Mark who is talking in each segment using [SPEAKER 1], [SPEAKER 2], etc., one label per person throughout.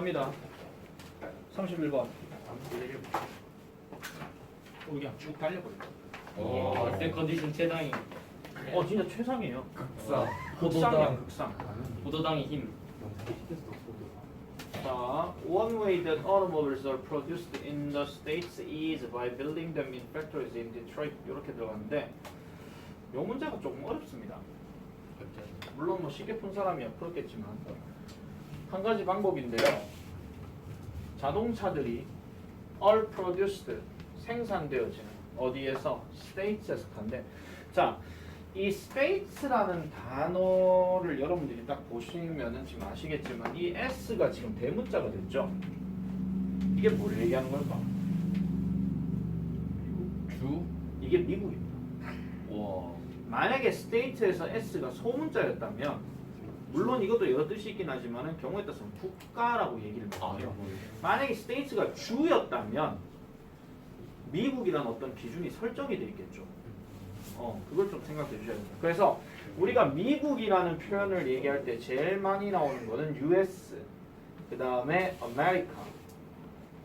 [SPEAKER 1] 갑니다. 31번. 그냥 쭉 달려버려.
[SPEAKER 2] 쌤 컨디션 최상위.
[SPEAKER 1] 진짜 최상이에요.
[SPEAKER 3] 극사.
[SPEAKER 1] 극상이야, 극상.
[SPEAKER 2] 포도당의 힘.
[SPEAKER 1] 자, one way that automobiles are produced in the states is by building them in factories in Detroit. 이렇게 들어갔는데 이 문제가 조금 어렵습니다. 물론 뭐 쉽게 푼 사람이야 풀었겠지만 한 가지 방법인데요. 자동차들이 are produced 생산되어지는 어디에서? states에서 한데 자, 이 states라는 단어를 여러분들이 딱 보시면은 지금 아시겠지만 이 s가 지금 대문자가 됐죠. 이게 뭘 얘기하는 걸까?
[SPEAKER 3] 주.
[SPEAKER 1] 이게 미국입니다.
[SPEAKER 3] 와.
[SPEAKER 1] 만약에 state에서 s가 소문자였다면 물론 이것도 여러 뜻이 있긴 하지만은 경우에 따라서는 국가라고 얘기를 해요. 만약에 states가 주였다면 미국이란 어떤 기준이 설정이 돼 있겠죠. 그걸 좀 생각해 주셔야 됩니다. 그래서 우리가 미국이라는 표현을 얘기할 때 제일 많이 나오는 거는 US, 그 다음에 America,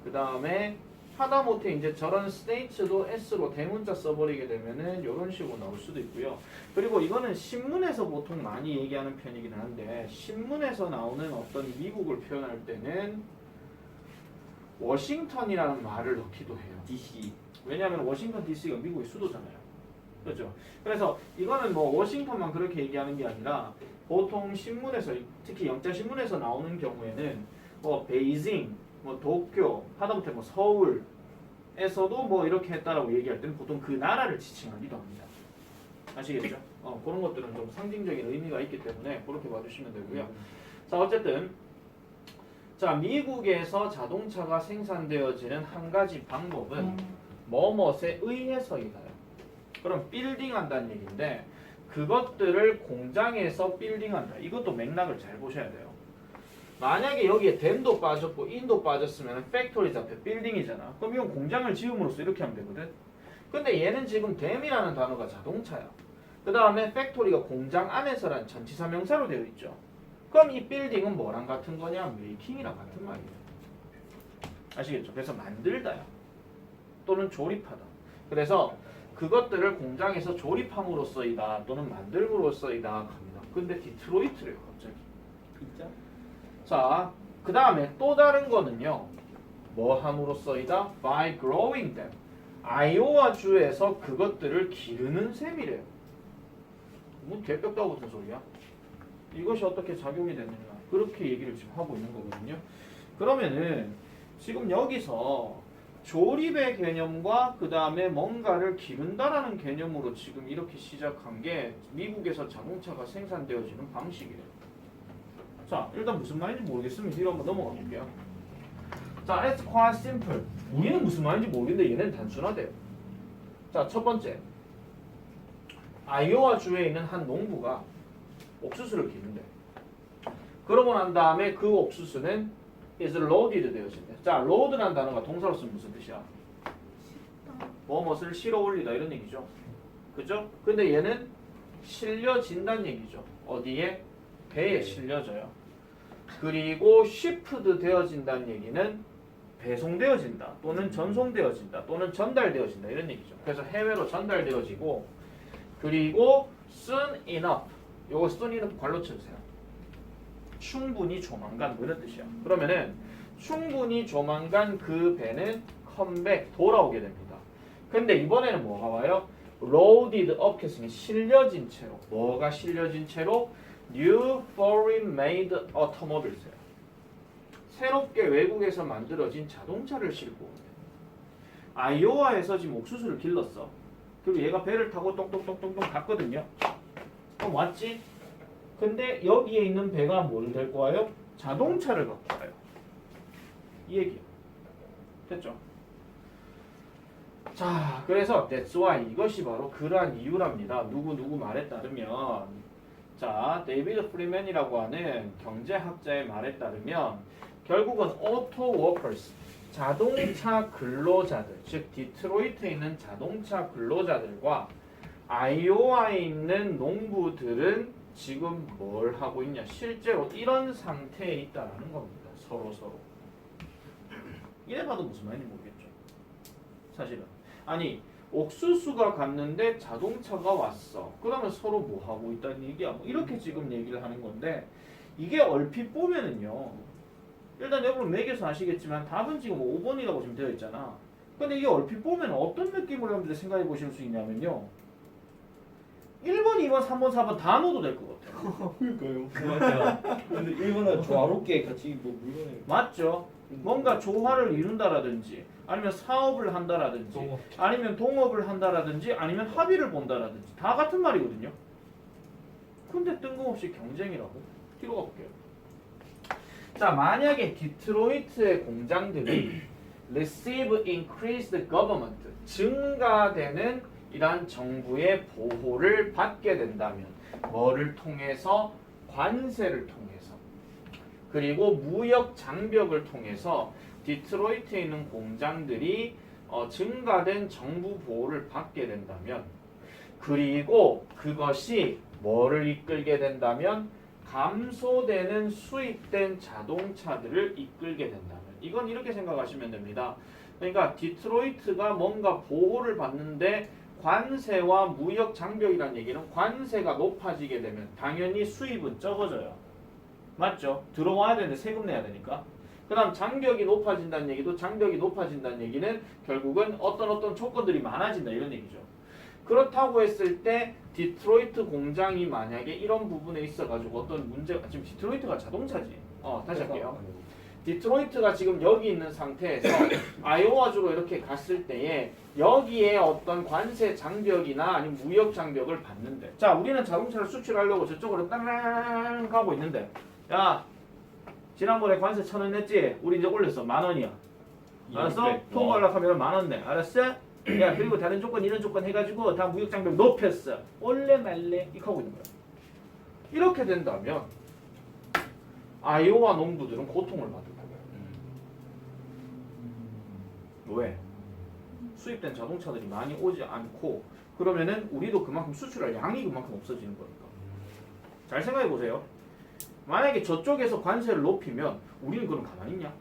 [SPEAKER 1] 그 다음에 하다못해 이제 저런 states도 s로 대문자 써버리게 되면은 이런 식으로 나올 수도 있고요. 그리고 이거는 신문에서 보통 많이 얘기하는 편이긴 한데 신문에서 나오는 어떤 미국을 표현할 때는 워싱턴이라는 말을 넣기도 해요.
[SPEAKER 3] DC.
[SPEAKER 1] 왜냐하면 워싱턴 DC가 미국의 수도잖아요. 그렇죠. 그래서 이거는 뭐 워싱턴만 그렇게 얘기하는 게 아니라 보통 신문에서 특히 영자 신문에서 나오는 경우에는 뭐 베이징, 뭐 도쿄, 하다못해 뭐 서울에서도 뭐 이렇게 했다라고 얘기할 때는 보통 그 나라를 지칭하기도 합니다. 아시겠죠? 그런 것들은 좀 상징적인 의미가 있기 때문에 그렇게 봐주시면 되고요. 자, 어쨌든 자, 미국에서 자동차가 생산되어지는 한 가지 방법은 뭐뭇에 의해서이다요. 그럼 빌딩한다는 얘기인데 그것들을 공장에서 빌딩한다. 이것도 맥락을 잘 보셔야 돼요. 만약에 여기에 댐도 빠졌고 인도 빠졌으면 팩토리 잡혀 빌딩이잖아. 그럼 이건 공장을 지음으로써 이렇게 하면 되거든. 근데 얘는 지금 댐이라는 단어가 자동차야. 그 다음에 팩토리가 공장 안에서라는 전치사 명사로 되어 있죠. 그럼 이 빌딩은 뭐랑 같은 거냐? 메이킹이랑 같은 말이에요. 아시겠죠? 그래서 만들다야. 또는 조립하다. 그래서 그것들을 공장에서 조립함으로써이다 또는 만들므로써이다 합니다. 근데 디트로이트래요 갑자기.
[SPEAKER 3] 진짜?
[SPEAKER 1] 자, 그 다음에 또 다른 거는요. 뭐 함으로써이다? By growing them. 아이오와 주에서 그것들을 기르는 셈이래요. 뭐 개벽다고 같은 소리야? 이것이 어떻게 작용이 되느냐. 그렇게 얘기를 지금 하고 있는 거거든요. 그러면은 지금 여기서 조립의 개념과 그 다음에 뭔가를 기른다라는 개념으로 지금 이렇게 시작한 게 미국에서 자동차가 생산되어지는 방식이에요. 자, 일단 무슨 말인지 모르겠으면 뒤로 한번 넘어가 볼게요. 자, it's quite simple. 우리는 무슨 말인지 모르겠는데 얘는 단순하대요. 자, 첫 번째. 아이오와 주에 있는 한 농부가 옥수수를 기른대. 그러고 난 다음에 그 옥수수는 is loaded 되어진대. 자, load라는 단어가 동사로 쓰면 무슨 뜻이야? 무엇을 실어 올리다 이런 얘기죠. 그죠? 근데 얘는 실려진다는 얘기죠. 어디에? 배에 실려져요. 그리고 shipped 되어진다는 얘기는 배송되어진다 또는 전송되어진다 또는 전달되어진다 이런 얘기죠. 그래서 해외로 전달되어지고 그리고 soon enough 요거 soon enough 괄호 쳐주세요. 충분히 조만간 뭐 이런 뜻이야. 그러면은 충분히 조만간 그 배는 컴백 돌아오게 됩니다. 근데 이번에는 뭐가 와요? loaded up 했으니 실려진 채로. 뭐가 실려진 채로? new foreign made automobiles예요. 새롭게 외국에서 만들어진 자동차를 싣고 오는. 아이오와에서 지금 옥수수를 길렀어. 그리고 얘가 배를 타고 똥똥똥똥똥 갔거든요. 그럼 왔지? 근데 여기에 있는 배가 뭘 데리고 와요? 자동차를 갖고 와요. 이 얘기야. 됐죠? 자, 그래서 that's why 이것이 바로 그러한 이유랍니다. 누구 말에 따르면 자, 데이비드 프리맨이라고 하는 경제학자의 말에 따르면 결국은 auto workers 자동차 근로자들, 즉 디트로이트에 있는 자동차 근로자들과 아이오와에 있는 농부들은 지금 뭘 하고 있냐? 실제로 이런 상태에 있다라는 겁니다. 서로. 이래봐도 무슨 말인지 모르겠죠. 사실은. 아니 옥수수가 갔는데 자동차가 왔어. 그러면 서로 뭐 하고 있다는 얘기야. 뭐 이렇게 지금 얘기를 하는 건데 이게 얼핏 보면은요. 일단 여러분 매겨서 아시겠지만 답은 지금 5번이라고 지금 되어 있잖아. 근데 이게 얼핏 보면 어떤 느낌으로 여러분들 생각해 보실 수 있냐면요. 1번, 2번, 3번, 4번 다 넣어도 될 것 같아요.
[SPEAKER 3] 그러니까요.
[SPEAKER 2] 맞아.
[SPEAKER 3] 근데 일본은 조화롭게 같이 뭐 물건을
[SPEAKER 1] 맞죠? 뭔가 조화를 이룬다라든지 아니면 사업을 한다라든지
[SPEAKER 2] 동업.
[SPEAKER 1] 아니면 동업을 한다라든지 아니면 합의를 본다라든지 다 같은 말이거든요. 근데 뜬금없이 경쟁이라고? 뒤로 가볼게요. 자, 만약에 디트로이트의 공장들이 receive increased government 증가되는 이러한 정부의 보호를 받게 된다면 뭐를 통해서? 관세를 통해서 그리고 무역 장벽을 통해서 디트로이트에 있는 공장들이 증가된 정부 보호를 받게 된다면 그리고 그것이 뭐를 이끌게 된다면 감소되는 수입된 자동차들을 이끌게 된다면 이건 이렇게 생각하시면 됩니다. 그러니까 디트로이트가 뭔가 보호를 받는데 관세와 무역 장벽이라는 얘기는 관세가 높아지게 되면 당연히 수입은 적어져요. 맞죠? 들어와야 되는데 세금 내야 되니까. 그 다음 장벽이 높아진다는 얘기도 장벽이 높아진다는 얘기는 결국은 어떤 조건들이 많아진다 이런 얘기죠. 그렇다고 했을 때 디트로이트 공장이 만약에 이런 부분에 있어가지고 어떤 문제가 지금 디트로이트가 자동차지. 다시 할게요. 디트로이트가 지금 여기 있는 상태에서 아이오와주로 이렇게 갔을 때에 여기에 어떤 관세 장벽이나 아니면 무역 장벽을 받는데 자 우리는 자동차를 수출하려고 저쪽으로 땅 가고 있는데 야 지난번에 관세 1,000원 냈지? 우리 이제 올렸어 10,000원이야 알았어? 통과하려고 하면 10,000원 내 알았어? 야 그리고 다른 조건 이런 조건 해가지고 다 무역 장벽 높였어 올래 말래 이렇게 하고 있는 거야. 이렇게 된다면 아이오와 농부들은 고통을 받을 거예요. 왜? 수입된 자동차들이 많이 오지 않고 그러면은 우리도 그만큼 수출할 양이 그만큼 없어지는 거니까. 잘 생각해 보세요. 만약에 저쪽에서 관세를 높이면 우리는 그럼 가만히 있냐?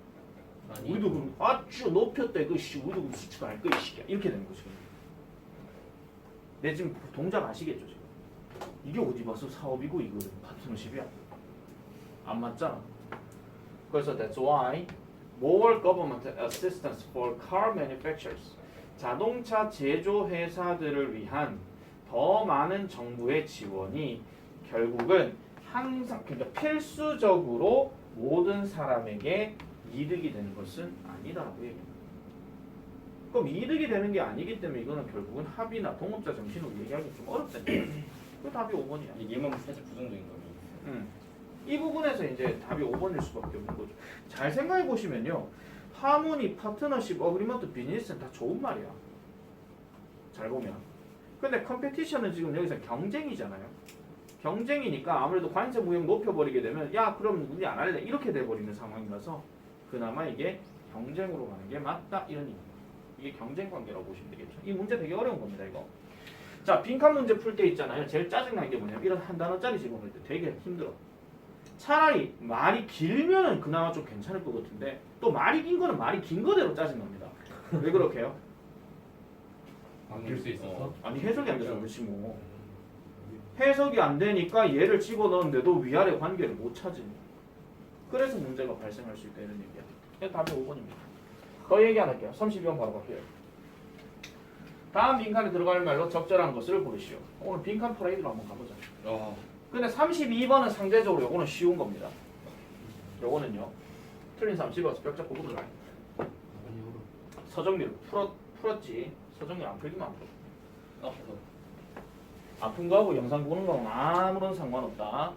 [SPEAKER 2] 아니.
[SPEAKER 1] 우리도 그럼 아쭈 높였대 그씨 우리도 그럼 수출할 거야 이씨야 이렇게 되는 거지. 내 지금 동작 아시겠죠 지금? 이게 어디 봐서 사업이고 이거는 파트너십이야. 안 맞잖아. 그래서 that's why more government assistance for car manufacturers. 자동차 제조 회사들을 위한 더 많은 정부의 지원이 결국은 항상 그러니까 필수적으로 모든 사람에게 이득이 되는 것은 아니다라고 얘기합니다. 그럼 이득이 되는 게 아니기 때문에 이거는 결국은 합의나 동업자 정신으로 얘기하기 좀 어렵다니까. 그 답이 5번이야.
[SPEAKER 2] 얘만 살짝 부정적인 거니.
[SPEAKER 1] 이 부분에서 이제 답이 5번일 수밖에 없는 거죠. 잘 생각해 보시면요. 하모니, 파트너십, 어그리먼트, 비즈니스는 다 좋은 말이야. 잘 보면. 근데 컴페티션은 지금 여기서 경쟁이잖아요. 경쟁이니까 아무래도 관세 무역 높여버리게 되면 야 그럼 우리 안 할래 이렇게 돼버리는 상황이라서 그나마 이게 경쟁으로 가는 게 맞다 이런 얘기입니다. 이게 경쟁 관계라고 보시면 되겠죠. 이 문제 되게 어려운 겁니다 이거. 자 빈칸 문제 풀 때 있잖아요. 제일 짜증나는 게 뭐냐면 이런 한 단어짜리 질문을 때 되게 힘들어. 차라리 말이 길면은 그나마 좀 괜찮을 것 같은데 또 말이 긴 거는 말이 긴 거대로 짜증납니다. 왜 그렇게요?
[SPEAKER 3] 바뀔 수 있어서?
[SPEAKER 1] 아니 해석이 안 돼서 그렇지 뭐. 해석이 안 되니까 얘를 집어넣었는데도 위아래 관계를 못 찾으니. 그래서 문제가 발생할 수 있다 이런 얘기야. 그래서 답이 5번입니다. 더 얘기 안 할게요. 32번 바로 갈게요. 다음 빈칸에 들어갈 말로 적절한 것을 고르시오. 오늘 빈칸 퍼레이드로 한번 가보자. 근데 32번은 상대적으로 요거는 쉬운 겁니다. 요거는요. 틀린 사람 집어서 벽 잡고 물어라. 서정리를 풀었지. 서정리 안 풀기만 안 풀어. 아픈 거하고 영상 보는 거하고 아무런 상관없다.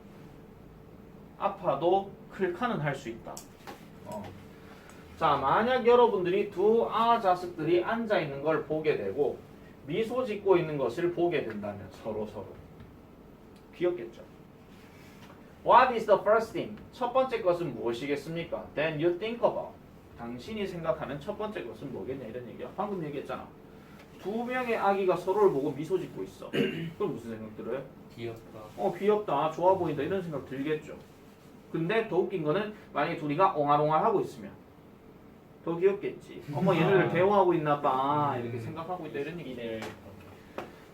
[SPEAKER 1] 아파도 클카는 할 수 있다. 자, 만약 여러분들이 두 아자식들이 앉아 있는 걸 보게 되고 미소 짓고 있는 것을 보게 된다면 서로 귀엽겠죠. What is the first thing? 첫 번째 것은 무엇이겠습니까? Then you think about. 당신이 생각하는 첫 번째 것은 뭐겠냐 이런 얘기야. 방금 얘기했잖아. 두 명의 아기가 서로를 보고 미소 짓고 있어. 그럼 무슨 생각 들어요?
[SPEAKER 2] 귀엽다.
[SPEAKER 1] 귀엽다, 좋아 보인다 이런 생각 들겠죠. 근데 더 웃긴 거는 만약에 둘이가 옹알옹알 하고 있으면 더 귀엽겠지. 어머 얘네들 대화하고 있나 봐 이렇게 생각하고 있다 이런 얘기네.
[SPEAKER 2] 이들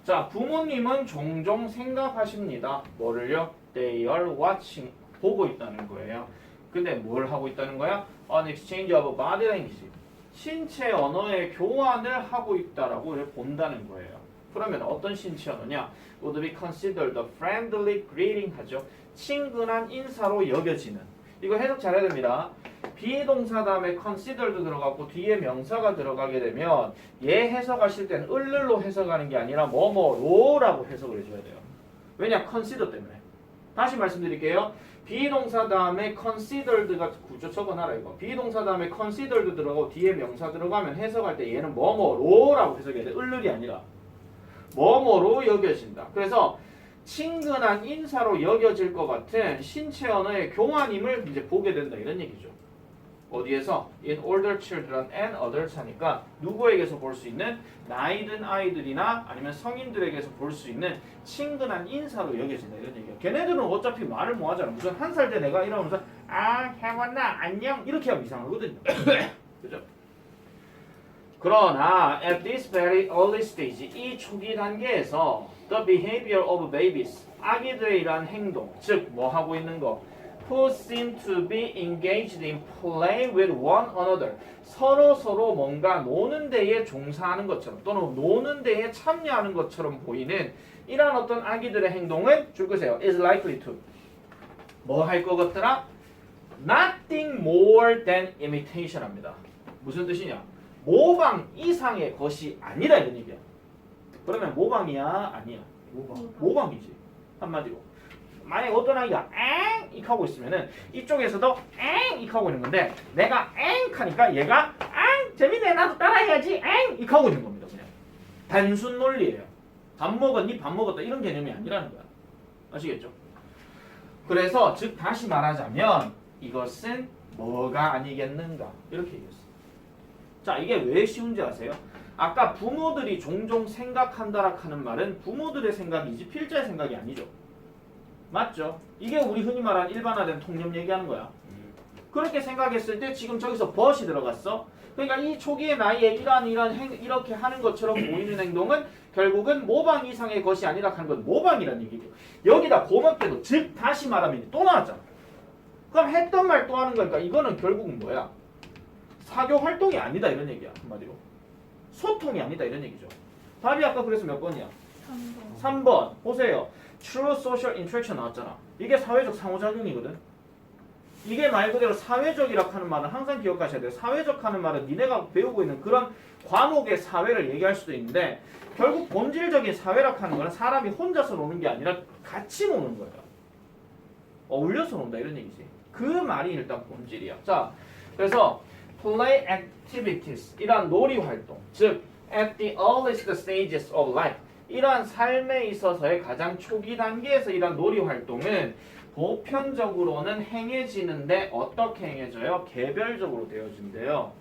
[SPEAKER 1] 자, 부모님은 종종 생각하십니다. 뭐를요? They are watching. 보고 있다는 거예요. 근데 뭘 하고 있다는 거야? An exchange of body language. 신체 언어의 교환을 하고 있다라고 본다는 거예요. 그러면 어떤 신체 언어냐? Would be considered a friendly greeting 하죠. 친근한 인사로 여겨지는. 이거 해석 잘해야 됩니다. 비동사 다음에 considered 들어가고 뒤에 명사가 들어가게 되면 얘 해석하실 때는 을를로 해석하는 게 아니라 뭐뭐로라고 해석을 해줘야 돼요. 왜냐? consider 때문에. 다시 말씀드릴게요. 비동사 다음에 considered가 구조 적어놔라 이거. 비동사 다음에 considered 들어가고 뒤에 명사 들어가면 해석할 때 얘는 뭐뭐로라고 해석해야 돼. 을를이 아니라 뭐뭐로 여겨진다. 그래서 친근한 인사로 여겨질 것 같은 신체 언어의 교환임을 이제 보게 된다 이런 얘기죠. 어디에서? In older children and adults 하니까 누구에게서 볼 수 있는 나이 든 아이들이나 아니면 성인들에게서 볼 수 있는 친근한 인사로 여겨진다 이런 얘기야. 걔네들은 어차피 말을 못 하잖아. 무슨 한 살 때 내가 이러면서 아 해왔나 안녕 이렇게 하면 이상하거든요. 그죠? 그러나 at this very early stage 이 초기 단계에서 the behavior of babies 아기들의 이러한 행동 즉 뭐 하고 있는 거 who seem to be engaged in play with one another 서로 뭔가 노는 데에 종사하는 것처럼 또는 노는 데에 참여하는 것처럼 보이는 이러한 어떤 아기들의 행동은 줄 것이에요. is likely to 뭐 할 것 같더라? nothing more than imitation 합니다. 무슨 뜻이냐? 모방 이상의 것이 아니라 이런 얘기야. 그러면 모방이야? 아니야? 모방이지. 한마디로. 만약에 어떤 아이가 엥! 익 하고 있으면은 이쪽에서도 엥! 익 하고 있는 건데 내가 엥! 하니까 얘가 엥! 재밌네 나도 따라해야지 엥! 익 하고 있는 겁니다. 그냥. 단순 논리예요. 밥 먹었니? 밥 먹었다 이런 개념이 아니라는 거야. 아시겠죠? 그래서 즉 다시 말하자면 이것은 뭐가 아니겠는가 이렇게 얘기했어요. 자 이게 왜 쉬운지 아세요? 아까 부모들이 종종 생각한다라 하는 말은 부모들의 생각이지 필자의 생각이 아니죠. 맞죠? 이게 우리 흔히 말하는 일반화된 통념 얘기하는 거야. 그렇게 생각했을 때 지금 저기서 but이 들어갔어. 그러니까 이 초기의 나이에 이렇게 하는 것처럼 보이는 행동은 결국은 모방 이상의 것이 아니라 하는 건 모방이라는 얘기죠. 여기다 고맙게도 즉 다시 말하면 또 나왔잖아. 그럼 했던 말 또 하는 거니까 이거는 결국은 뭐야? 사교 활동이 아니다 이런 얘기야. 한마디로. 소통이 아니다 이런 얘기죠. 답이 아까 그래서 몇 번이야?
[SPEAKER 4] 3번.
[SPEAKER 1] 3번. 보세요. True social interaction 나왔잖아. 이게 사회적 상호작용이거든. 이게 말 그대로 사회적이라고 하는 말은 항상 기억하셔야 돼요. 사회적 하는 말은 니네가 배우고 있는 그런 과목의 사회를 얘기할 수도 있는데 결국 본질적인 사회라고 하는 거는 사람이 혼자서 노는 게 아니라 같이 노는 거예요. 어울려서 논다 이런 얘기지. 그 말이 일단 본질이야. 자, 그래서 play activities 이란 놀이 활동, 즉 at the earliest stages of life 이러한 삶에 있어서의 가장 초기 단계에서 이러한 놀이 활동은 보편적으로는 행해지는데 어떻게 행해져요? 개별적으로 되어진대요.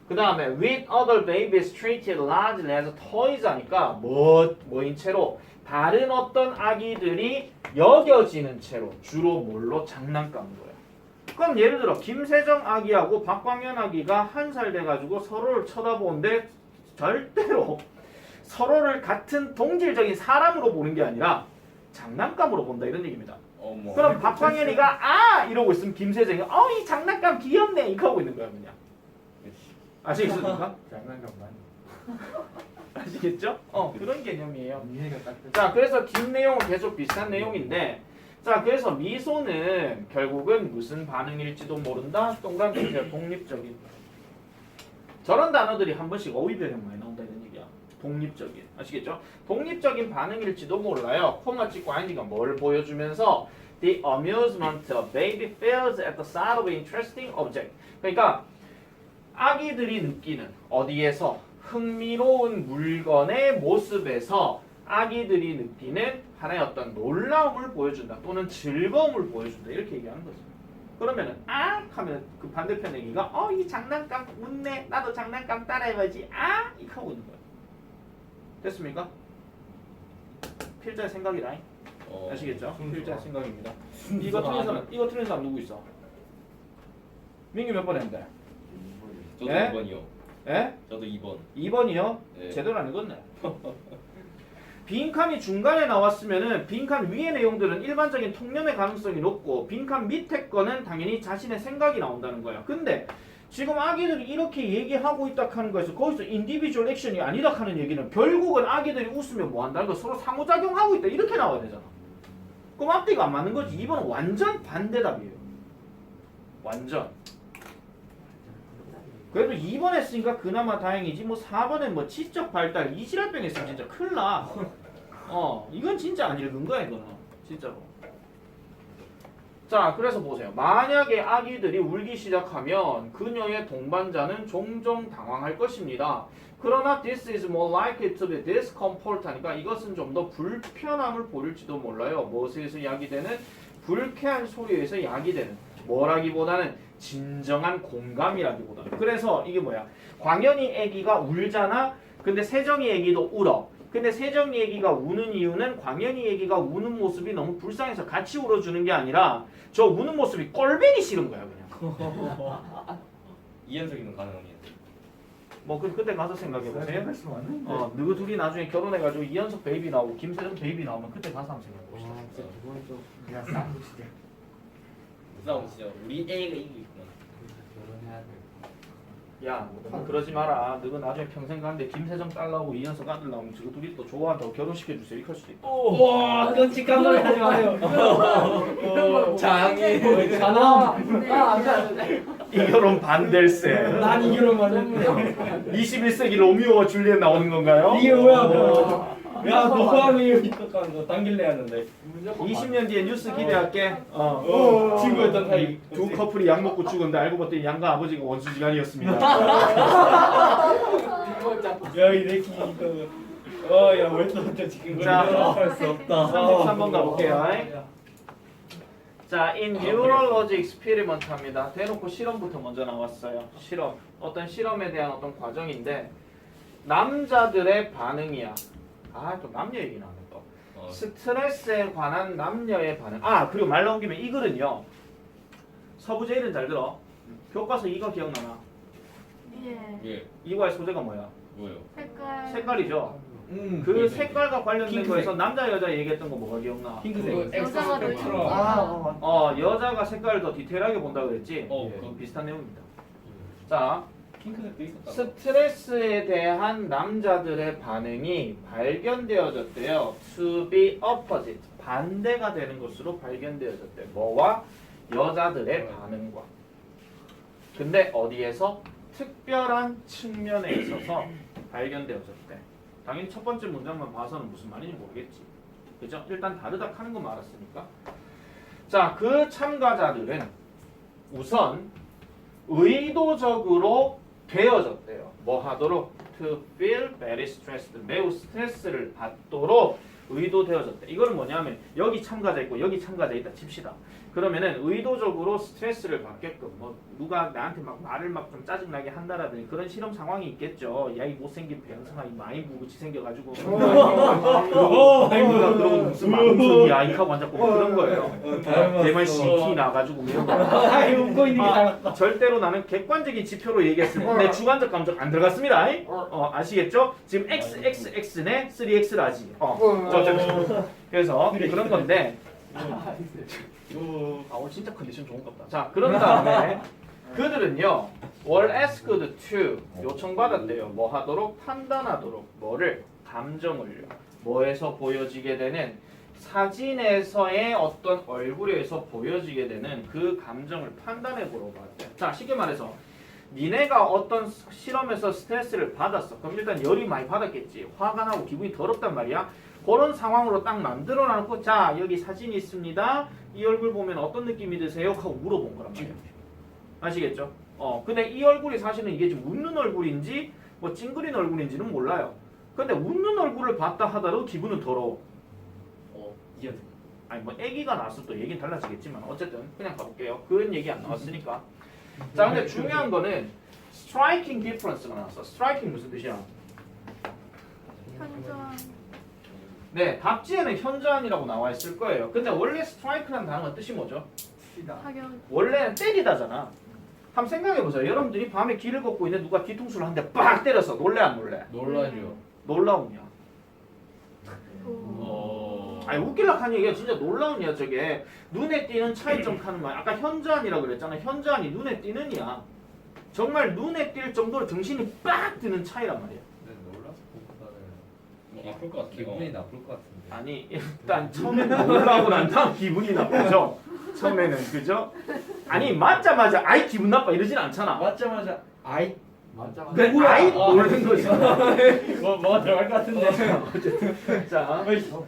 [SPEAKER 1] 그 다음에 with other babies treated largely as toys 하니까 뭐인 채로 다른 어떤 아기들이 여겨지는 채로 주로 뭘로 장난감으로요. 그럼 예를 들어 김세정 아기하고 박광현 아기가 한 살 돼가지고 서로를 쳐다보는데 절대로 서로를 같은 동질적인 사람으로 보는 게 아니라 장난감으로 본다 이런 얘기입니다. 그럼 박광현이가 아 이러고 있으면 김세정이 이 장난감 귀엽네 이거 하고 있는 거야 그냥. 아시겠습니까?
[SPEAKER 3] 장난감만.
[SPEAKER 1] 아시겠죠? 그런 개념이에요.
[SPEAKER 3] 이해가 딱 돼.
[SPEAKER 1] 자 그래서 뒷 내용은 계속 비슷한 내용인데 자 그래서 미소는 결국은 무슨 반응일지도 모른다. 동그라미 주세요. 독립적인. 저런 단어들이 한 번씩 어휘 변형 많이 나온다 이런 얘기야. 독립적인. 아시겠죠? 독립적인 반응일지도 몰라요. 콤마 찍고 아이가 뭘 보여주면서 The amusement a baby feels at the sight of an interesting object. 그러니까 아기들이 느끼는 어디에서 흥미로운 물건의 모습에서 아기들이 느끼는 하나의 어떤 놀라움을 보여준다 또는 즐거움을 보여준다 이렇게 얘기하는 거죠. 그러면은 하면 그 반대편 얘기가 이 장난감 웃네 나도 장난감 따라해봐야지 이렇게 하고 있는 거야. 됐습니까? 필자의 생각이다. 아시겠죠? 필자의 생각입니다. 이거 틀린 사람 누구 있어? 민규 몇 번 했는데?
[SPEAKER 2] 저도
[SPEAKER 1] 예?
[SPEAKER 2] 2번이요.
[SPEAKER 1] 예?
[SPEAKER 2] 저도 2번.
[SPEAKER 1] 2번이요?
[SPEAKER 2] 네.
[SPEAKER 1] 제대로 안 읽었네. 빈칸이 중간에 나왔으면은 빈칸 위의 내용들은 일반적인 통념의 가능성이 높고 빈칸 밑에 거는 당연히 자신의 생각이 나온다는 거야. 근데 지금 아기들이 이렇게 얘기하고 있다 하는 거에서 거기서 인디비주얼 액션이 아니다 하는 얘기는 결국은 아기들이 웃으면 뭐 한다는 거 서로 상호작용하고 있다 이렇게 나와야 되잖아. 그럼 앞뒤가 안 맞는 거지. 2번은 완전 반대답이에요. 완전. 그래도 2번 했으니까 그나마 다행이지. 뭐 4번엔 뭐 지적 발달 이지랄병 했으면 진짜 큰일 나. 이건 진짜 안 읽은 거야 이거는. 진짜로. 자, 그래서 보세요. 만약에 아기들이 울기 시작하면 그녀의 동반자는 종종 당황할 것입니다. 그러나 this is more likely to be discomfort 하니까 이것은 좀 더 불편함을 보일지도 몰라요. 무엇에서 야기되는? 불쾌한 소리에서 야기되는. 뭐라기보다는 진정한 공감이라기보다는. 그래서 이게 뭐야? 광현이 애기가 울잖아. 근데 세정이 애기도 울어. 근데 세정이 애기가 우는 이유는 광현이 애기가 우는 모습이 너무 불쌍해서 같이 울어주는 게 아니라 저 우는 모습이 꼴배기 싫은 거야 그냥.
[SPEAKER 2] 이현석이면 가능합니다.
[SPEAKER 1] 뭐 그때 가서 생각해 보세요.
[SPEAKER 4] 말씀 맞는데.
[SPEAKER 1] 너희 둘이 나중에 결혼해가지고 이현석 베이비 나오고 김세정 베이비 나오면 그때 가서 한번 생각해 봅시다.
[SPEAKER 4] 와 진짜 그건 좀 그냥 싸움시대.
[SPEAKER 2] 싸움 진짜 우리 애가 이기고 있구나.
[SPEAKER 4] 결혼해야 돼.
[SPEAKER 1] 야, 그러지 마라. 너가 나중에 평생 가는데 김세정 딸 나오고 이현석 아들 나오면 저 둘이 또 좋아한다고 결혼시켜 주세요. 이렇게 할 수도 있다.
[SPEAKER 3] 와 끔찍한 소리 하지 마세요. 장애.
[SPEAKER 4] 자남.
[SPEAKER 5] 안돼.
[SPEAKER 1] 이 결혼 반댈세.
[SPEAKER 3] 난 이 결혼만 했네.
[SPEAKER 1] 21세기 로미오와 줄리엣 나오는 건가요?
[SPEAKER 3] 이게 뭐야 뭐. 야 너하면 이거 너 당길래 하는데.
[SPEAKER 1] 20년 뒤에 뉴스 기대할게.
[SPEAKER 3] 친구였던 사이.
[SPEAKER 1] 두 커플이 약 먹고 죽었는데 알고 봤더니 양가 아버지가 원수지간이었습니다.
[SPEAKER 3] 야이 새끼 이거. 야왜또 지금
[SPEAKER 1] 자,
[SPEAKER 3] 할수 없다.
[SPEAKER 1] 33번 가볼게요. 자, in neurology experiment 합니다. 대놓고 실험부터 먼저 나왔어요. 실험. 어떤 실험에 대한 어떤 과정인데 남자들의 반응이야. 또 남녀 얘기 나오네 또. 스트레스에 관한 남녀의 반응. 그리고 말 나온 김에 이 글은요. 서부제일은 잘 들어. 교과서 이거 기억나나?
[SPEAKER 5] 예.
[SPEAKER 2] 예.
[SPEAKER 1] 이거의 소재가 뭐야?
[SPEAKER 2] 뭐요?
[SPEAKER 5] 색깔.
[SPEAKER 1] 색깔이죠. 그
[SPEAKER 2] 네.
[SPEAKER 1] 색깔과 관련된
[SPEAKER 3] 핑크색.
[SPEAKER 1] 거에서 남자 여자 얘기했던 거 뭐가 기억나?
[SPEAKER 3] 핑크색.
[SPEAKER 5] 여자가 더 있는
[SPEAKER 1] 여자가 색깔을 더 디테일하게 본다 그랬지?
[SPEAKER 2] 그
[SPEAKER 1] 비슷한 내용입니다. 자,
[SPEAKER 2] 핑크색도 있었다.
[SPEAKER 1] 스트레스에 대한 남자들의 반응이 발견되어졌대요. To be opposite. 반대가 되는 것으로 발견되어졌대. 뭐와? 여자들의 반응과. 근데 어디에서? 특별한 측면에 있어서 발견되어졌대. 당연히 첫 번째 문장만 봐서는 무슨 말인지 모르겠지. 그죠? 일단 다르다 하는 것만 알았으니까. 자, 그 참가자들은 우선 의도적으로 되어졌대요. 뭐 하도록? To feel very stressed. 매우 스트레스를 받도록 의도되어졌대. 이거는 뭐냐면 여기 참가자 있고 여기 참가자 있다 칩시다. 그러면은 의도적으로 스트레스를 받게끔 뭐 누가 나한테 막 말을 막 좀 짜증나게 한다라든지 그런 실험 상황이 있겠죠. 야 이 못생긴 병성아 이 많이 부구치 생겨가지고 그러고 그러고 무슨 망성이야 이 하고 앉았고 뭐 그런 거예요. 대만 CT 나가지고 이런 거.
[SPEAKER 3] 웃고 있는 게 닮았다.
[SPEAKER 1] 절대로 나는 객관적인 지표로 얘기했을 때 내 주관적 감정 안 들어갔습니다. 아시겠죠? 지금 XXX네 3X라지. 그래서 그런 건데 오늘 진짜 컨디션 좋은 것 같다. 자, 그런 다음에 그들은요 were asked to 요청받았대요. 뭐 하도록? 판단하도록. 뭐를? 감정을요. 뭐에서 보여지게 되는 사진에서의 어떤 얼굴에서 보여지게 되는 그 감정을 판단해 보러 봤대요. 자, 쉽게 말해서 니네가 어떤 실험에서 스트레스를 받았어. 그럼 일단 열이 많이 받았겠지. 화가 나고 기분이 더럽단 말이야. 그런 상황으로 딱 만들어 놔놓고 자 여기 사진이 있습니다. 이 얼굴 보면 어떤 느낌이 드세요? 하고 물어본 거란 말이야. 아시겠죠? 근데 이 얼굴이 사실은 이게 좀 웃는 얼굴인지 뭐 찡그린 얼굴인지는 몰라요. 근데 웃는 얼굴을 봤다 하더라도 기분은 더러워.
[SPEAKER 2] 이현석.
[SPEAKER 1] 아니 뭐 아기가 나와서 또 얘기는 달라지겠지만 어쨌든 그냥 가볼게요. 그런 얘기 안 나왔으니까. 자, 근데 중요한 거는 striking difference가 나왔어. striking 무슨 뜻이야?
[SPEAKER 5] 현저한.
[SPEAKER 1] 네, 답지에는 현저한이라고 나와 있을 거예요. 근데 원래 strike라는 단어가 뜻이 뭐죠?
[SPEAKER 5] 타격.
[SPEAKER 1] 원래는 때리다잖아. 한번 생각해 보세요. 여러분들이 밤에 길을 걷고 있는데 누가 뒤통수를 한 대 빡 때렸어. 놀래 안 놀래?
[SPEAKER 2] 놀라죠.
[SPEAKER 1] 놀라우냐?
[SPEAKER 2] 어.
[SPEAKER 1] 아니 웃길락 하니 이게 진짜 놀라우냐 저게. 눈에 띄는 차이점 하는 말. 아까 현저한이라고 그랬잖아. 현저한이 눈에 띄는이야. 정말 눈에 띌 정도로 정신이 빡 드는 차이란 말이야.
[SPEAKER 3] 근데 놀라서 보고는
[SPEAKER 2] 뭐 아플 것 같아.
[SPEAKER 3] 기분이 나쁠 것 같은데.
[SPEAKER 1] 아니 일단 처음에는 놀라고 난 다음 기분이 나쁘죠. 처음에는 그죠? 아니 맞자마자 아이 기분 나빠 이러진 않잖아.
[SPEAKER 3] 맞자마자 아이
[SPEAKER 4] 맞아.
[SPEAKER 1] 그 아이 모르는 거지.
[SPEAKER 3] 뭐가 들어갈 것 같은데.
[SPEAKER 1] 자,
[SPEAKER 3] 자,
[SPEAKER 1] 자, 그래서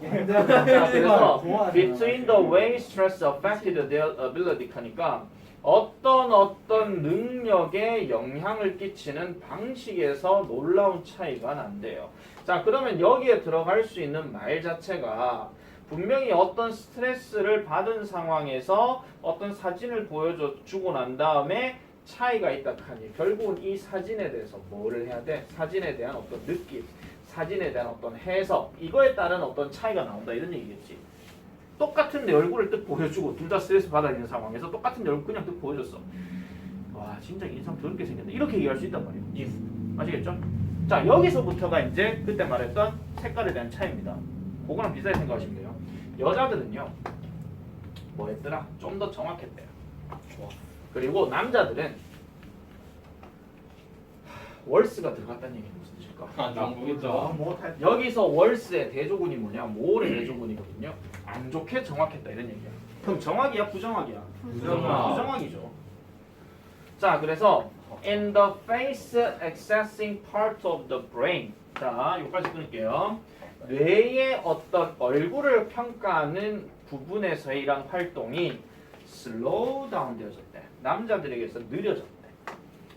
[SPEAKER 1] between the way stress affected their ability 하니까 어떤 능력에 영향을 끼치는 방식에서 놀라운 차이가 난대요. 자, 그러면 여기에 들어갈 수 있는 말 자체가 분명히 어떤 스트레스를 받은 상황에서 어떤 사진을 보여주고 난 다음에 차이가 있다 하니 결국은 이 사진에 대해서 뭐를 해야 돼? 사진에 대한 어떤 느낌, 사진에 대한 어떤 해석, 이거에 따른 어떤 차이가 나온다 이런 얘기겠지. 똑같은 내 얼굴을 뜩 보여주고 둘 다 스트레스 받아 있는 상황에서 똑같은 내 얼굴 그냥 뜩 보여줬어. 와 진짜 인상 더럽게 생겼네. 이렇게 얘기할 수 있단 말이에요. 아시겠죠? 자 여기서부터가 이제 그때 말했던 색깔에 대한 차이입니다. 그거랑 비슷하게 생각하시면 돼요. 여자들은요 뭐 했더라? 좀 더 정확했대요. 그리고 남자들은 월스가 들어갔다는 얘기는 무슨 뜻일까?
[SPEAKER 2] 아, 나쁘겠죠.
[SPEAKER 1] 여기서 월스의 대조군이 뭐냐? 모어의 대조군이거든요. 안 좋게 정확했다 이런 얘기야. 그럼 정확이야 부정확이야? 부정확이죠. 자 그래서 in the face accessing part of the brain. 자 여기까지 끊을게요. 뇌의 어떤 얼굴을 평가하는 부분에서의 이런 활동이 slow down 되어졌대. 남자들에게서 느려졌대.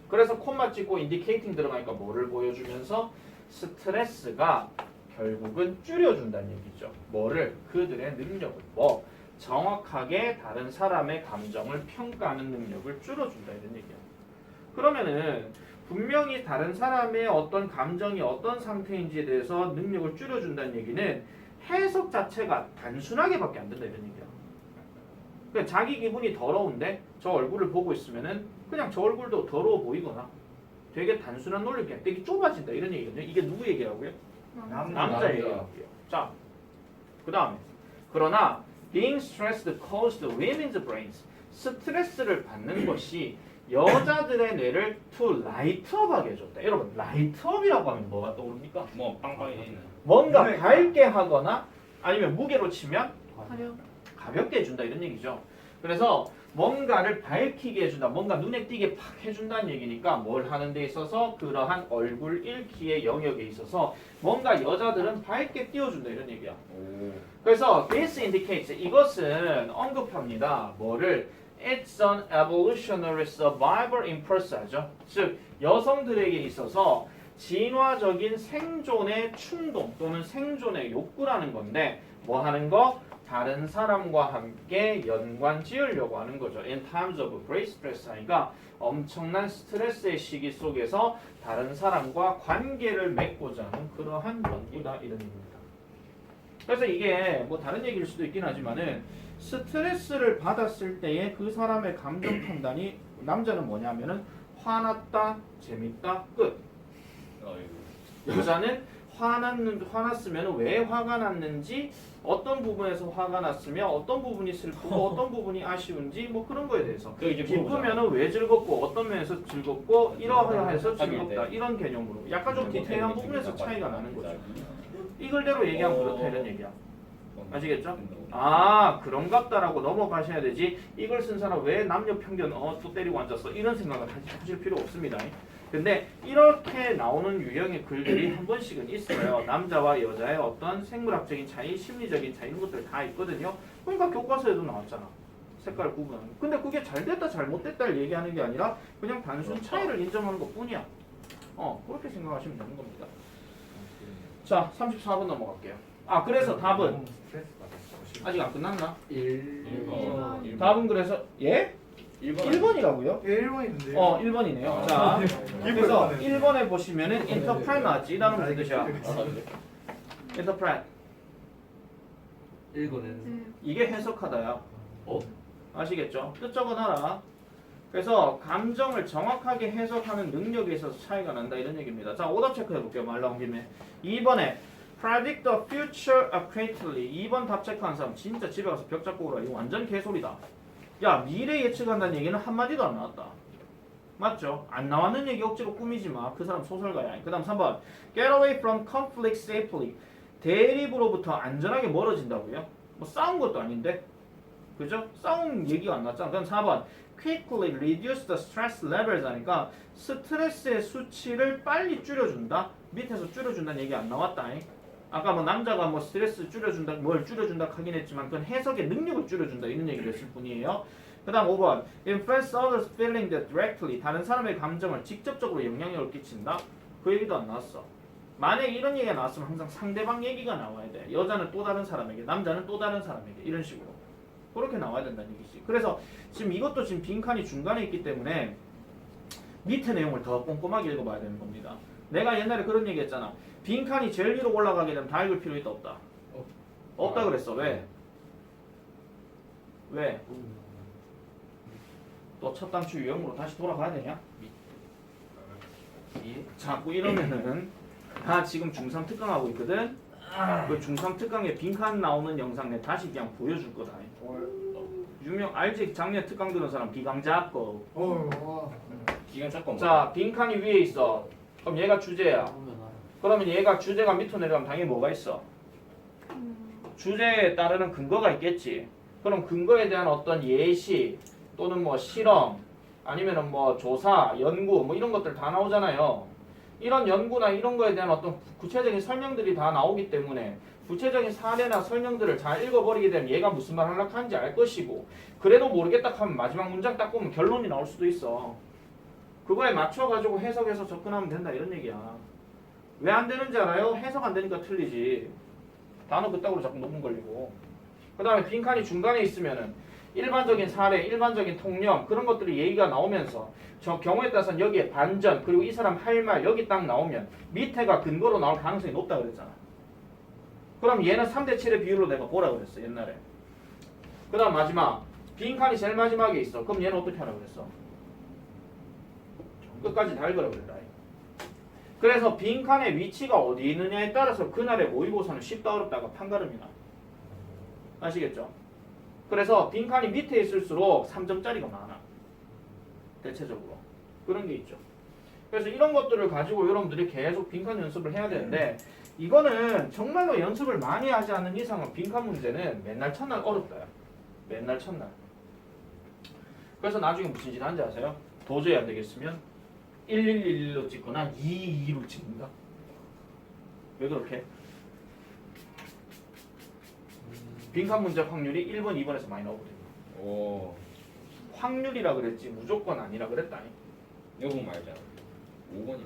[SPEAKER 1] 그래서 콤마 찍고 indicating 들어가니까 뭐를 보여주면서 스트레스가 결국은 줄여준다는 얘기죠. 뭐를? 그들의 능력을. 뭐? 정확하게 다른 사람의 감정을 평가하는 능력을 줄여준다 이런 얘기야. 그러면은 분명히 다른 사람의 어떤 감정이 어떤 상태인지에 대해서 능력을 줄여준다는 얘기는 해석 자체가 단순하게밖에 안 된다 이런 얘기야. 그러니까 자기 기분이 더러운데 저 얼굴을 보고 있으면은 그냥 저 얼굴도 더러워 보이거나 되게 단순한 논리 그냥 되게 좁아진다 이런 얘기거든요. 이게 누구 얘기라고요? 남자 얘기라고요. 자, 그 다음에 그러나 being stressed caused women's brains 스트레스를 받는 것이 여자들의 뇌를 to light up 하게 해줬다. 여러분 light up이라고 하면 뭐가 떠오릅니까?
[SPEAKER 2] 뭐 빵빵이
[SPEAKER 1] 뭔가 밝게 하거나 아니면 무게로 치면
[SPEAKER 5] 가려.
[SPEAKER 1] 가볍게 해준다 이런 얘기죠. 그래서 뭔가를 밝히게 해준다, 뭔가 눈에 띄게 팍 해준다는 얘기니까 뭘 하는 데 있어서 그러한 얼굴 읽기의 영역에 있어서 뭔가 여자들은 밝게 띄워준다 이런 얘기야. 그래서 this indicates 이것은 언급합니다. 뭐를? It's an evolutionary survival impulse 하죠. 즉 여성들에게 있어서 진화적인 생존의 충동 또는 생존의 욕구라는 건데 뭐 하는 거? 다른 사람과 함께 연관 지으려고 하는 거죠. In times of great stress 하니까 엄청난 스트레스의 시기 속에서 다른 사람과 관계를 맺고자 하는 그러한 연구다 이런 얘기입니다. 그래서 이게 뭐 다른 얘기일 수도 있긴 하지만은 스트레스를 받았을 때의 그 사람의 감정 판단이 남자는 뭐냐면은 화났다, 재밌다, 끝. 여자는 화났으면 왜 화가 났는지 어떤 부분에서 화가 났으며 어떤 부분이 슬프고 어떤 부분이 아쉬운지 뭐 그런 거에 대해서 기쁘면은 왜 즐겁고 어떤 면에서 즐겁고 이러해서 즐겁다 이런 개념으로 약간 좀 디테일한 부분에서 차이가 나는 거죠. 이걸대로 얘기하면 그렇다 이런 얘기야. 아시겠죠? 아 그런갑다라고 넘어가셔야 되지 이걸 쓴 사람 왜 남녀 편견 또 때리고 앉았어 이런 생각을 하실 필요 없습니다. 근데 이렇게 나오는 유형의 글들이 한 번씩은 있어요. 남자와 여자의 어떤 생물학적인 차이, 심리적인 차이 이런 것들 다 있거든요. 그러니까 교과서에도 나왔잖아. 색깔 구분하는 거. 근데 그게 잘 됐다 잘못됐다를 얘기하는 게 아니라 그냥 단순 차이를 인정하는 것 뿐이야. 그렇게 생각하시면 되는 겁니다. 자 34번 넘어갈게요. 아 그래서 답은 아직 안 끝났나?
[SPEAKER 2] 1번.
[SPEAKER 1] 답은 그래서 예? 1번이라고요?
[SPEAKER 4] 예, 1번인데요.
[SPEAKER 1] 1번이네요. 자, 그래서 1번에 보시면은 interpret 맞지? 이 단어 무슨 뜻이야? interpret.
[SPEAKER 4] 읽어내는.
[SPEAKER 1] 이게 해석하다야. 아시겠죠? 뜻 적어놔라. 그래서 감정을 정확하게 해석하는 능력에 있어서 차이가 난다 이런 얘기입니다. 자, 오답 체크해 볼게요. 말 나온 김에. 2번에 predict the future accurately. 2번 답 체크한 사람 진짜 집에 가서 벽 잡고 오라. 이거 완전 개소리다. 야, 미래 예측한다는 얘기는 한마디도 안 나왔다. 맞죠? 안 나왔는 얘기 억지로 꾸미지 마. 그 사람 소설가야. 그 다음 3번 get away from conflict safely. 대립으로부터 안전하게 멀어진다고요? 뭐 싸운 것도 아닌데? 그죠? 싸운 얘기가 안 났잖아. 그럼 4번 quickly reduce the stress levels 하니까 스트레스의 수치를 빨리 줄여준다? 밑에서 줄여준다는 얘기 안 나왔다. 아까 뭐 남자가 뭐 스트레스 줄여준다, 뭘 줄여준다 하긴 했지만 그건 해석의 능력을 줄여준다 이런 얘기를 했을 뿐이에요. 그 다음 5번 influence others feeling directly. 다른 사람의 감정을 직접적으로 영향력을 끼친다? 그 얘기도 안 나왔어. 만약에 이런 얘기가 나왔으면 항상 상대방 얘기가 나와야 돼. 여자는 또 다른 사람에게, 남자는 또 다른 사람에게 이런 식으로 그렇게 나와야 된다는 얘기지. 그래서 지금 이것도 지금 빈칸이 중간에 있기 때문에 밑에 내용을 더 꼼꼼하게 읽어봐야 되는 겁니다. 내가 옛날에 그런 얘기 했잖아. 빈칸이 제일 위로 올라가게 되면 다 읽을 필요 있다 없다? 없다 그랬어. 왜? 왜? 또 첫 단추 유형으로 다시 돌아가야 되냐? 자꾸 이러면은 다 지금 중3 특강하고 있거든? 그 중3 특강에 빈칸 나오는 영상 내 다시 그냥 보여줄 거다. 유명 알지? 작년 특강 들은 사람 비강자 거.
[SPEAKER 2] 기간 잠깐.
[SPEAKER 1] 자, 빈칸이 위에 있어. 그럼 얘가 주제야. 그러면 얘가 주제가 밑으로 내려가면 당연히 뭐가 있어? 주제에 따르는 근거가 있겠지. 그럼 근거에 대한 어떤 예시 또는 뭐 실험 아니면은 뭐 조사, 연구 뭐 이런 것들 다 나오잖아요. 이런 연구나 이런 거에 대한 어떤 구체적인 설명들이 다 나오기 때문에 구체적인 사례나 설명들을 잘 읽어버리게 되면 얘가 무슨 말 하려고 하는지 알 것이고 그래도 모르겠다 하면 마지막 문장 딱 보면 결론이 나올 수도 있어. 그거에 맞춰가지고 해석해서 접근하면 된다 이런 얘기야. 왜 안 되는지 알아요? 해석 안 되니까 틀리지. 단어 그따구로 자꾸 녹음 걸리고. 그 다음에 빈칸이 중간에 있으면은 일반적인 사례, 일반적인 통념 그런 것들이 얘기가 나오면서 저 경우에 따라서는 여기에 반전 그리고 이 사람 할 말 여기 딱 나오면 밑에가 근거로 나올 가능성이 높다 그랬잖아. 그럼 얘는 3대 7의 비율로 내가 보라 그랬어 옛날에. 그 다음 마지막 빈칸이 제일 마지막에 있어. 그럼 얘는 어떻게 하라고 그랬어? 끝까지 다 읽으라고 그랬다. 그래서 빈칸의 위치가 어디 있느냐에 따라서 그날의 모의고사는 쉽다 어렵다가 판가름이 나. 아시겠죠? 그래서 빈칸이 밑에 있을수록 3점짜리가 많아. 대체적으로. 그런 게 있죠. 그래서 이런 것들을 가지고 여러분들이 계속 빈칸 연습을 해야 되는데 이거는 정말로 연습을 많이 하지 않는 이상은 빈칸 문제는 맨날 첫날 어렵다. 맨날 첫날. 그래서 나중에 무슨 짓 하는지 아세요? 도저히 안 되겠으면 1111로 찍거나 222로 찍는다. 왜 그렇게? 빈칸 문제 확률이 1번, 2번에서 많이 나오거든요.
[SPEAKER 2] 오.
[SPEAKER 1] 확률이라 그랬지 무조건 아니라 그랬다니.
[SPEAKER 2] 이거 보면 알잖아. 5번이랑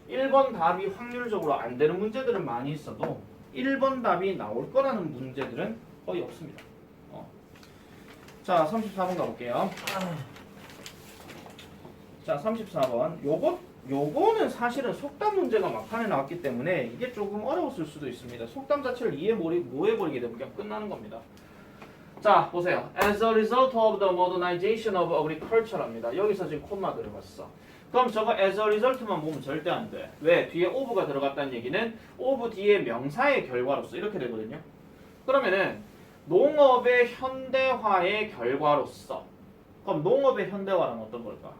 [SPEAKER 1] 1번 답이 확률적으로 안 되는 문제들은 많이 있어도 1번 답이 나올 거라는 문제들은 거의 없습니다. 자, 34번 가볼게요. 자, 34번. 요거는 사실은 속담 문제가 막판에 나왔기 때문에 이게 조금 어려웠을 수도 있습니다. 속담 자체를 모해버리게 되면 그냥 끝나는 겁니다. 자, 보세요. As a result of the modernization of agriculture랍니다. 여기서 지금 콤마 들어갔어. 그럼 저거 as a result만 보면 절대 안 돼. 왜? 뒤에 of가 들어갔다는 얘기는 of 뒤에 명사의 결과로서 이렇게 되거든요. 그러면은 농업의 현대화의 결과로서. 그럼 농업의 현대화는 어떤 걸까?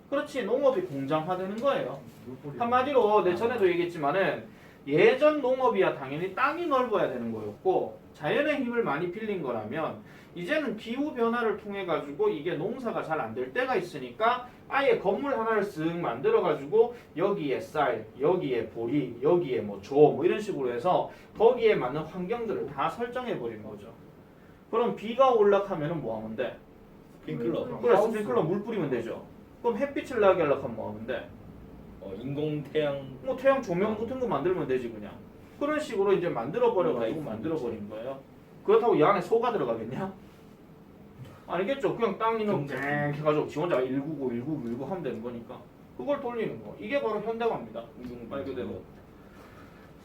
[SPEAKER 1] 그렇지, 농업이 공장화되는 거예요. 한마디로 내 전에도 얘기했지만은 예전 농업이야 당연히 땅이 넓어야 되는 거였고 자연의 힘을 많이 빌린 거라면 이제는 기후 변화를 통해 가지고 이게 농사가 잘 안 될 때가 있으니까 아예 건물 하나를 쓱 만들어 가지고 여기에 쌀, 여기에 보리, 여기에 뭐 조 뭐 이런 식으로 해서 거기에 맞는 환경들을 다 설정해 버린 거죠. 그럼 비가 올라가면은 뭐 하면 돼?
[SPEAKER 2] 스프링클러.
[SPEAKER 1] 그래, 스프링클러 물 뿌리면 되죠. 그럼 햇빛을 나게 하려고 하면 뭐 하면 돼?
[SPEAKER 2] 인공 태양.
[SPEAKER 1] 뭐 태양 조명 같은 거 만들면 되지 그냥. 그런 식으로 이제 만들어 버려가지고 만들어 버린 거예요. 그렇다고 이 안에 소가 들어가겠냐? 아니겠죠. 그냥 땅 있는 거 해가지고 지 혼자가 199 하면 되는 거니까 그걸 돌리는 거. 이게 바로 현대화입니다. 말 그대로.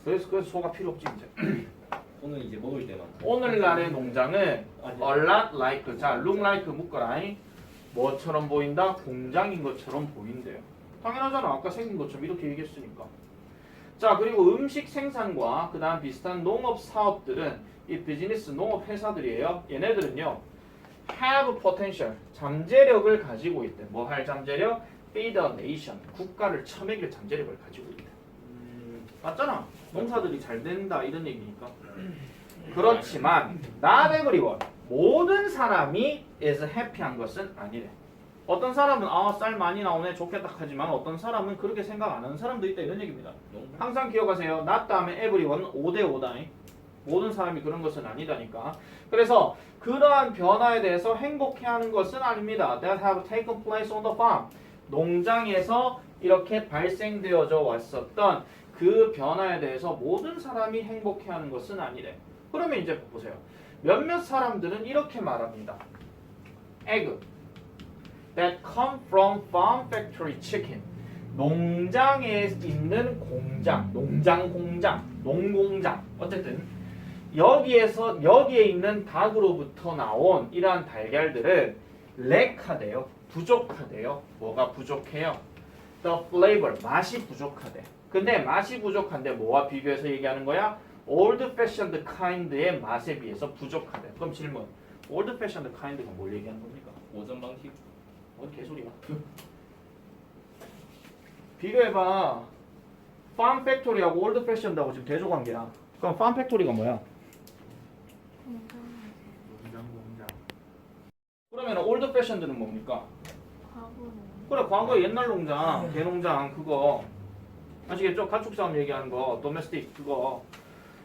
[SPEAKER 1] 그래서 소가 필요 없지 이제.
[SPEAKER 2] 오늘 이제 먹을 때만.
[SPEAKER 1] 오늘날의 농장은
[SPEAKER 2] 아니.
[SPEAKER 1] a lot like 자 look like 묶어라잉 뭐처럼 보인다? 공장인 것처럼 보인대요. 당연하잖아. 아까 생긴 것처럼 이렇게 얘기했으니까. 자 그리고 음식 생산과 그 다음 비슷한 농업 사업들은 이 비즈니스 농업 회사들이에요. 얘네들은요 have potential 잠재력을 가지고 있대. 뭐 할 잠재력? feed a nation 국가를 처먹일 잠재력을 가지고 있대. 맞잖아. 농사들이 잘 된다 이런 얘기니까. 그렇지만 not everyone 모든 사람이 is happy한 것은 아니래. 어떤 사람은 쌀 많이 나오네 좋겠다 하지만 어떤 사람은 그렇게 생각 안 하는 사람도 있다 이런 얘기입니다. 항상 기억하세요. not 다음에 everyone 5대 5다. 모든 사람이 그런 것은 아니다니까. 그래서 그러한 변화에 대해서 행복해하는 것은 아닙니다. That have taken place on the farm. 농장에서 이렇게 발생되어져 왔었던 그 변화에 대해서 모든 사람이 행복해하는 것은 아니래. 그러면 이제 보세요. 몇몇 사람들은 이렇게 말합니다. Egg that come from farm factory chicken. 농장에 있는 공장, 농공장, 어쨌든 여기에 있는 닭으로부터 나온 이러한 달걀들은 렉하대요. 부족하대요. 뭐가 부족해요? The flavor, 맛이 부족하대. 근데 맛이 부족한데 뭐와 비교해서 얘기하는 거야? Old fashioned kind의 맛에 비해서 부족하대. 그럼 질문. Old fashioned kind가 뭘 얘기하는 겁니까?
[SPEAKER 2] 오전 방식.
[SPEAKER 1] 뭔 개소리야? 비교해봐. farm factory하고 old fashioned하고 지금 대조관계야. 그럼 farm factory가 뭐야?
[SPEAKER 4] 농장.
[SPEAKER 1] 그러면 old fashioned는 뭡니까?
[SPEAKER 5] 과거는
[SPEAKER 1] 그래 과거 옛날 농장, 대농장 그거 아시겠죠? 가축 싸움 얘기하는 거, 도메스틱 그거.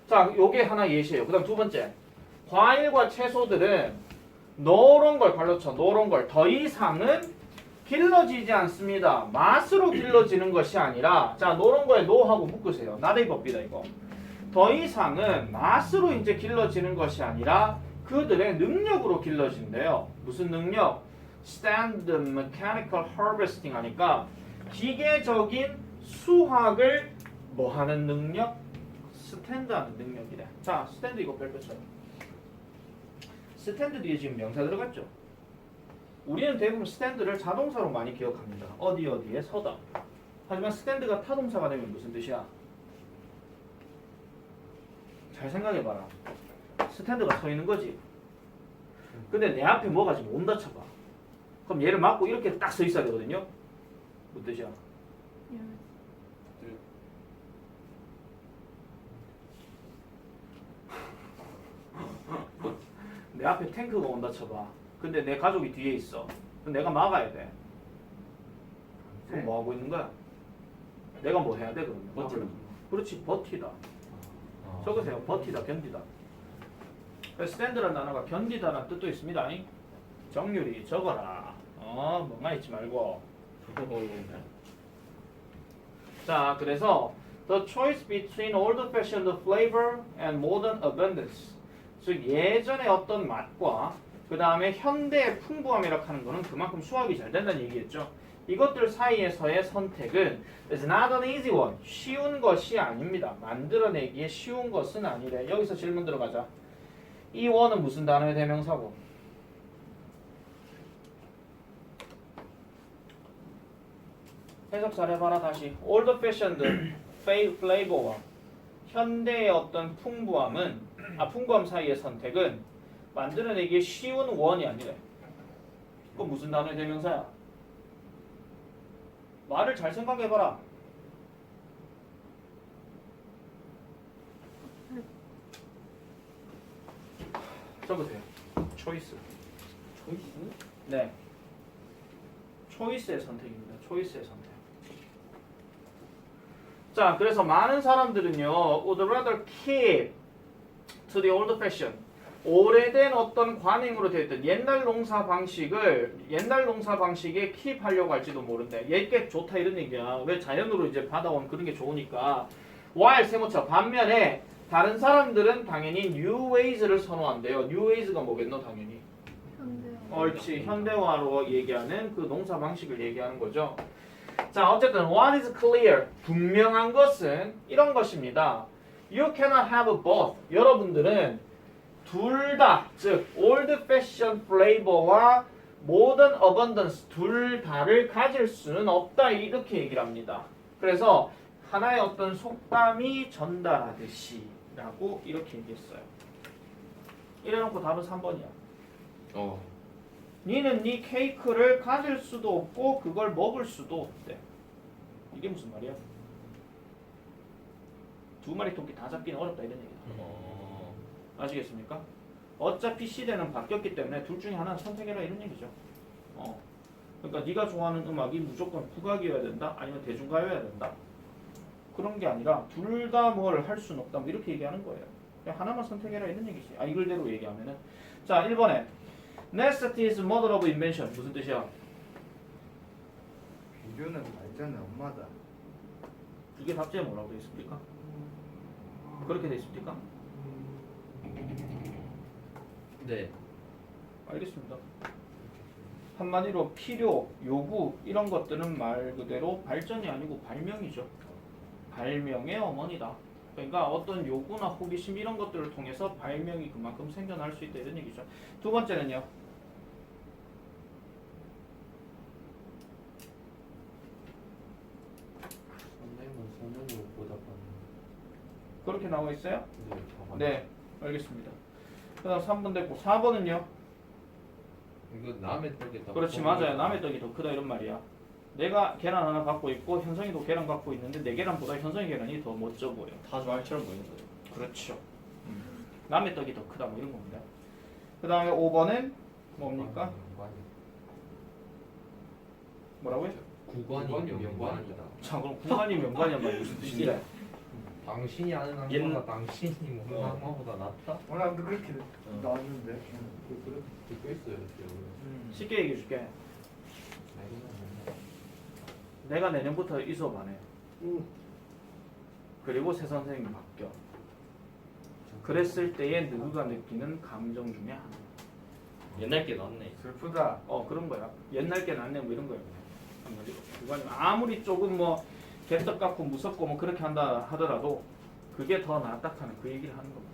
[SPEAKER 1] 자, 요게 하나 예시예요. 그다음 두 번째, 과일과 채소들은 노란 걸 발로 쳐. 노란 걸 더 이상은 길러지지 않습니다. 맛으로 길러지는 것이 아니라, 자 노란 거에 노하고 묶으세요. 나대이 법비다 이거. 더 이상은 맛으로 이제 길러지는 것이 아니라 그들의 능력으로 길러진대요. 무슨 능력? Stand mechanical harvesting 하니까 기계적인 수확을 뭐 하는 능력? 스탠드 하는 능력이래. 자, 스탠드 이거 별표 쳐요. 스탠드 뒤에 지금 명사 들어갔죠? 우리는 대부분 스탠드를 자동사로 많이 기억합니다. 어디에 서다. 하지만 스탠드가 타동사가 되면 무슨 뜻이야? 잘 생각해봐라. 스탠드가 서 있는 거지. 근데 내 앞에 뭐가 지금 온다 쳐봐. 그럼 얘를 막고 이렇게 딱 서 있어야 되거든요. 무슨 뜻이야? 내 앞에 탱크가 온다 쳐봐. 근데 내 가족이 뒤에 있어. 그럼 내가 막아야 돼. 그럼 뭐 하고 있는 거야? 내가 뭐 해야 돼 그러면?
[SPEAKER 2] 버티다.
[SPEAKER 1] 그렇지, 버티다. 적으세요. 버티다, 견디다. 스탠드라는 단어가 견디다라는 뜻도 있습니다. 정률이 적어라. 멍만 있지 말고. 자, 그래서 the choice between old-fashioned flavor and modern abundance. 즉 예전의 어떤 맛과 그 다음에 현대의 풍부함이라고 하는 거는 그만큼 수확이 잘 된다는 얘기겠죠. 이것들 사이에서의 선택은 is not an easy one. 쉬운 것이 아닙니다. 만들어내기에 쉬운 것은 아니래. 여기서 질문 들어가자. 이 원은 무슨 단어의 대명사고? 해석 잘해봐라 다시. old fashioned flavor와 현대의 어떤 풍부함 사이의 선택은 만들어내기에 쉬운 원이 아니래. 그건 무슨 단어의 대명사야? 말을 잘 생각해봐라. 적으세요. 초이스.
[SPEAKER 2] 초이스?
[SPEAKER 1] 네. 초이스의 선택입니다. 초이스의 선택. 자, 그래서 많은 사람들은요, would rather keep to the old fashion. 오래된 어떤 관행으로 되어 있던 옛날 농사 방식에 keep 하려고 할지도 모른대. 얘게 좋다 이런 얘기야. 왜 자연으로 이제 받아온 그런 게 좋으니까. while 세모차 반면에 다른 사람들은 당연히 new ways를 선호한대요. new ways가 뭐겠노 당연히. 옳지. 현대화로 얘기하는 그 농사 방식을 얘기하는 거죠. 자, 어쨌든 what is clear. 분명한 것은 이런 것입니다. You cannot have both. 여러분들은 둘 다, 즉 old fashioned flavor와 modern abundance 둘 다를 가질 수는 없다 이렇게 얘기를 합니다. 그래서 하나의 어떤 속담이 전달하듯이 라고 이렇게 얘기했어요. 이래놓고 답은 3번이야. 니는 네 케이크를 가질 수도 없고 그걸 먹을 수도 없대. 이게 무슨 말이야? 두 마리 토끼 다 잡기는 어렵다 이런 얘기야. 아시겠습니까? 어차피 시대는 바뀌었기 때문에 둘 중에 하나는 선택해라 이런 얘기죠. 그러니까 네가 좋아하는 음악이 무조건 국악이어야 된다 아니면 대중가요여야 된다 그런 게 아니라 둘 다 뭘 할 수는 없다 뭐 이렇게 얘기하는 거예요. 그냥 하나만 선택해라 이런 얘기지. 이글대로 얘기하면은 자 1번에 necessity is mother of invention 무슨 뜻이야?
[SPEAKER 4] 비교는 발전의 엄마다.
[SPEAKER 1] 이게 답지에 뭐라고 되어 있습니까? 그렇게 되어 있습니까?
[SPEAKER 3] 네.
[SPEAKER 1] 알겠습니다. 한마디로 필요, 요구 이런 것들은 말 그대로 발전이 아니고 발명이죠. 발명의 어머니다. 그러니까 어떤 요구나 호기심 이런 것들을 통해서 발명이 그만큼 생겨날 수 있다 이런 얘기죠. 두 번째는요.
[SPEAKER 3] 선생님은 선생님을 보다 봤는데.
[SPEAKER 1] 그렇게 나와 있어요?
[SPEAKER 3] 네.
[SPEAKER 1] 네, 알겠습니다. 그다음 3번 됐고 4번은요.
[SPEAKER 3] 이거 남의 떡에 다.
[SPEAKER 1] 그렇지 맞아요. 남의 떡이 더 크다 이런 말이야. 내가 계란 하나 갖고 있고 현성이도 계란 갖고 있는데 내 계란보다 현성이 계란이 더 멋져 보여.
[SPEAKER 2] 다 말처럼 보이는 거예요.
[SPEAKER 1] 그렇죠. 남의 떡이 더 크다 뭐 이런 겁니다. 그 다음에 5번은 뭡니까? 뭐라고요?
[SPEAKER 3] 구관이 명관이다.
[SPEAKER 1] 자 그럼 구간이 명관이란 말이 무슨 뜻인데?
[SPEAKER 3] 당신이 아는
[SPEAKER 2] 옛-
[SPEAKER 3] 한거가 당신이 먹는 한거보다 낫다?
[SPEAKER 4] 나도 그렇게 나왔는데.
[SPEAKER 3] 그렇게 듣고 있어요.
[SPEAKER 1] 쉽게 얘기해 줄게. 내가 내년부터 이 수업 안 해. 그리고 새 선생님이 바뀌어. 그랬을 때에 누구가 느끼는 감정 중에 하나.
[SPEAKER 2] 옛날 게 낫네.
[SPEAKER 4] 슬프다.
[SPEAKER 1] 그런 거야. 옛날 게 낫네 뭐 이런 거야. 한마디로. 구간이 아무리 조금 뭐 개떡 같고 무섭고 뭐 그렇게 한다 하더라도 그게 더 낫다 하는 그 얘기를 하는 겁니다.